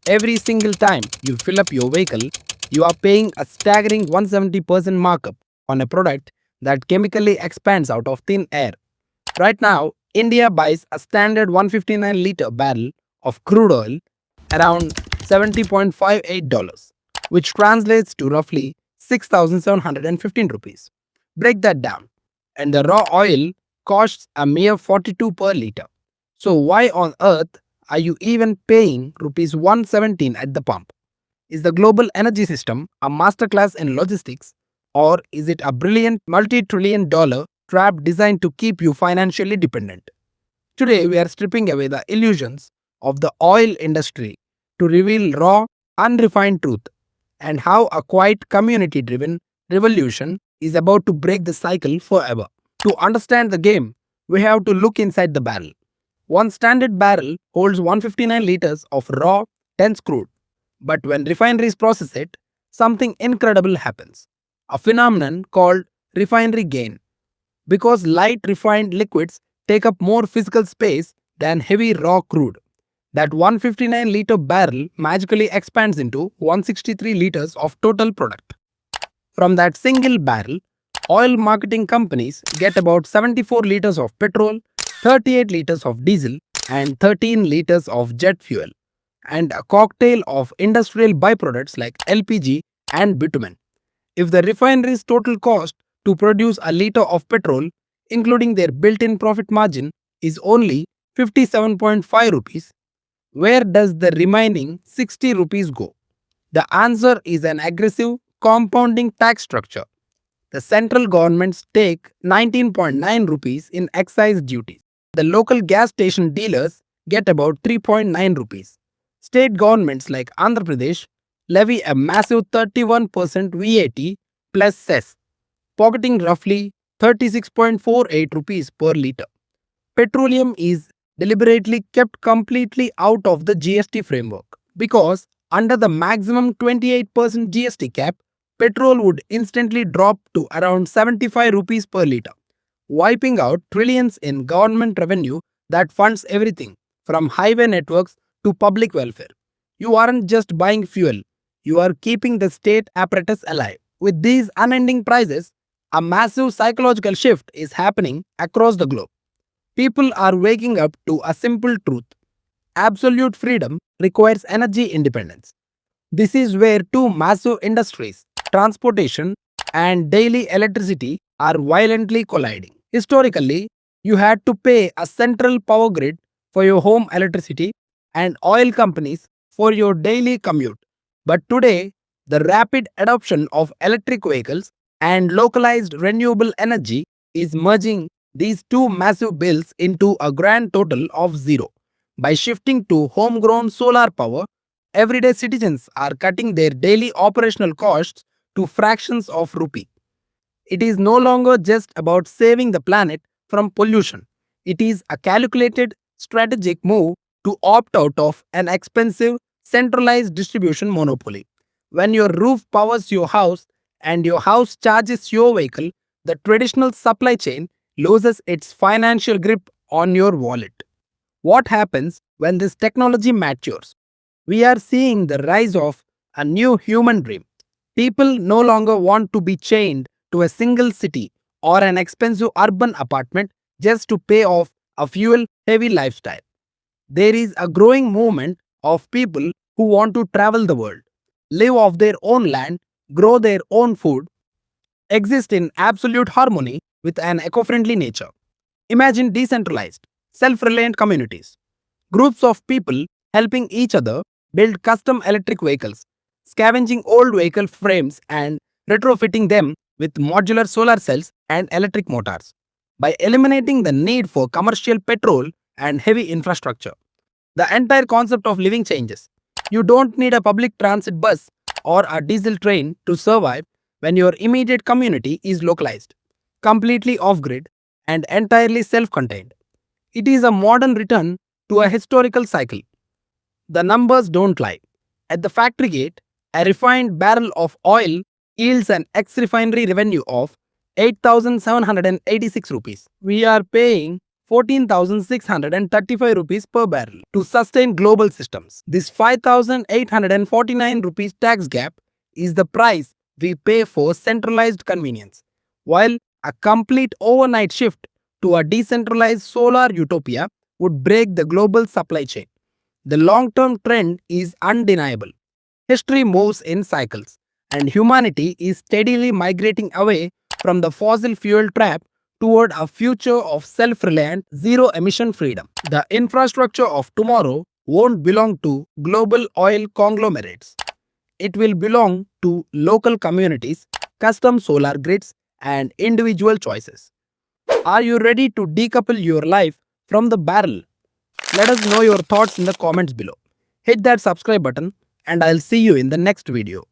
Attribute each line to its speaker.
Speaker 1: Every single time you fill up your vehicle, you are paying a staggering 170% markup on a product that chemically expands out of thin air. Right now, India buys a standard 159-liter barrel of crude oil around $70.58, which translates to roughly 6,715 rupees. Break that down. And the raw oil costs a mere 42 per liter. So why on earth are you even paying rupees 117 at the pump? Is the global energy system a masterclass in logistics, or is it a brilliant multi-trillion dollar trap designed to keep you financially dependent? Today we are stripping away the illusions of the oil industry to reveal raw, unrefined truth and how a quiet community driven revolution is about to break the cycle forever. To understand the game, we have to look inside the barrel. One standard barrel holds 159 liters of raw, dense crude. But when refineries process it, something incredible happens. A phenomenon called refinery gain. Because light refined liquids take up more physical space than heavy raw crude, that 159-liter barrel magically expands into 163 liters of total product. From that single barrel, oil marketing companies get about 74 liters of petrol, 38 liters of diesel, and 13 liters of jet fuel, and a cocktail of industrial byproducts like LPG and bitumen. If the refinery's total cost to produce a liter of petrol, including their built-in profit margin, is only 57.5 rupees, where does the remaining 60 rupees go? The answer is an aggressive compounding tax structure. The central governments take 19.9 rupees in excise duties. The local gas station dealers get about 3.9 rupees. State governments like Andhra Pradesh levy a massive 31% VAT plus cess, pocketing roughly 36.48 rupees per litre. Petroleum is deliberately kept completely out of the GST framework because under the maximum 28% GST cap, petrol would instantly drop to around 75 rupees per litre, wiping out trillions in government revenue that funds everything from highway networks to public welfare. You aren't just buying fuel, you are keeping the state apparatus alive. With these unending prices, a massive psychological shift is happening across the globe. People are waking up to a simple truth. Absolute freedom requires energy independence. This is where two massive industries, transportation and daily electricity, are violently colliding. Historically, you had to pay a central power grid for your home electricity and oil companies for your daily commute. But today, the rapid adoption of electric vehicles and localized renewable energy is merging these two massive bills into a grand total of zero. By shifting to homegrown solar power, everyday citizens are cutting their daily operational costs to fractions of rupee. It is no longer just about saving the planet from pollution. It is a calculated, strategic move to opt out of an expensive, centralized distribution monopoly. When your roof powers your house and your house charges your vehicle, the traditional supply chain loses its financial grip on your wallet. What happens when this technology matures? We are seeing the rise of a new human dream. People no longer want to be chained to a single city or an expensive urban apartment just to pay off a fuel heavy lifestyle. There is a growing movement of people who want to travel the world, live off their own land, grow their own food, exist in absolute harmony with an eco friendly nature. Imagine decentralized, self reliant communities, groups of people helping each other build custom electric vehicles, scavenging old vehicle frames and retrofitting them with modular solar cells and electric motors. By eliminating the need for commercial petrol and heavy infrastructure, the entire concept of living changes. You don't need a public transit bus or a diesel train to survive when your immediate community is localized, completely off grid, and entirely self contained. It is a modern return to a historical cycle. The numbers don't lie. At the factory gate, a refined barrel of oil yields an ex refinery revenue of 8,786 rupees. We are paying 14,635 rupees per barrel to sustain global systems. This 5,849 rupees tax gap is the price we pay for centralized convenience, while a complete overnight shift to a decentralized solar utopia would break the global supply chain. The long-term trend is undeniable. History moves in cycles, and humanity is steadily migrating away from the fossil fuel trap toward a future of self-reliant, zero-emission freedom. The infrastructure of tomorrow won't belong to global oil conglomerates. It will belong to local communities, custom solar grids, and individual choices. Are you ready to decouple your life from the barrel? Let us know your thoughts in the comments below. Hit that subscribe button, and I'll see you in the next video.